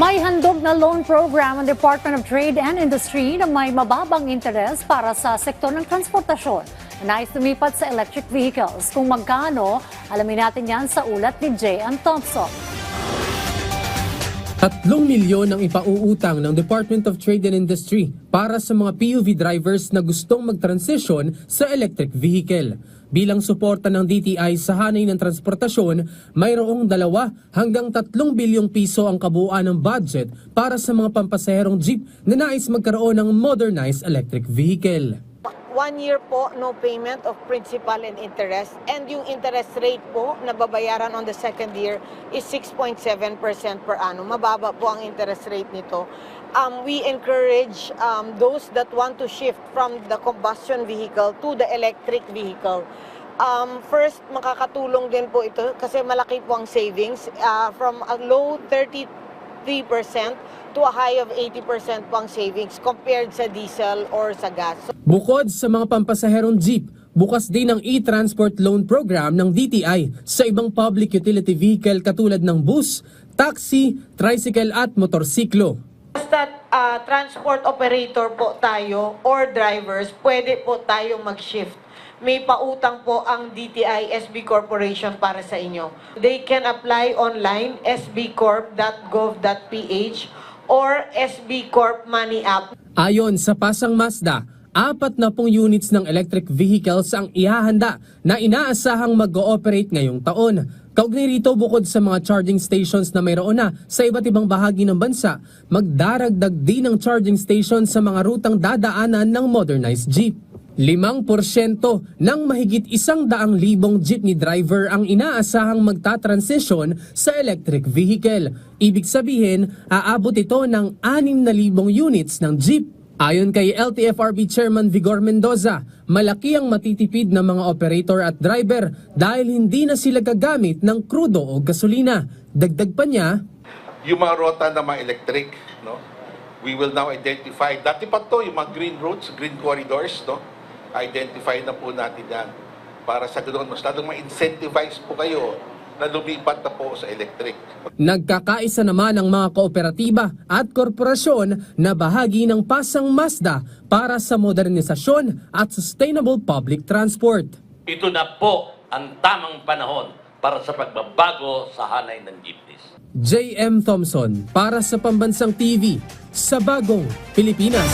May handog na loan program ang Department of Trade and Industry na may mababang interes para sa sektor ng transportasyon. Nais lumipat sa electric vehicles. Kung magkano, alamin natin yan sa ulat ni J.M. Thompson. 3 milyon ang ipauutang ng Department of Trade and Industry para sa mga PUV drivers na gustong mag-transition sa electric vehicle. Bilang suporta ng DTI sa hanay ng transportasyon, mayroong 2 hanggang 3 bilyong piso ang kabuuan ng budget para sa mga pampasaherong jeep na nais magkaroon ng modernized electric vehicle. 1 year po, no payment of principal and interest. And yung interest rate po na babayaran on the second year is 6.7% per annum. Mababa po ang interest rate nito. We encourage those that want to shift from the combustion vehicle to the electric vehicle. First, makakatulong din po ito kasi malaki po ang savings from a low 33% to a high of 80% po ang savings compared sa diesel or sa gas. Bukod sa mga pampasaherong jeep, bukas din ang e-transport loan program ng DTI sa ibang public utility vehicle katulad ng bus, taxi, tricycle at motorsiklo. Basta transport operator po tayo or drivers, pwede po tayo mag-shift. May pautang po ang DTI SB Corporation para sa inyo. They can apply online sbcorp.gov.ph or SB Corp Money App. Ayon sa Pasang Mazda, 40 units ng electric vehicles ang ihahanda na inaasahang mag-ooperate ngayong taon. Kaugnay rito, bukod sa mga charging stations na mayroon na sa iba't ibang bahagi ng bansa, magdaragdag din ng charging station sa mga rutang dadaanan ng modernized jeep. 5% ng mahigit 100,000 jeepney driver ang inaasahang magta-transition sa electric vehicle. Ibig sabihin, aabot ito ng 6,000 units ng jeep. Ayon kay LTFRB Chairman Vigor Mendoza, malaki ang matitipid ng mga operator at driver dahil hindi na sila gagamit ng krudo o gasolina. Dagdag pa niya, yung mga rota na mga electric, no? We will now identify, dati pa to, yung mga green routes, green corridors, no? Identify na po natin yan para sa ganoon, mas lalong ma-incentivize po kayo na lumipat na po sa electric. Nagkakaisa naman ang mga kooperatiba at korporasyon na bahagi ng Pasang Mazda para sa modernisasyon at sustainable public transport. Ito na po ang tamang panahon para sa pagbabago sa hanay ng jeepneys. J.M. Thompson para sa Pambansang TV sa Bagong Pilipinas.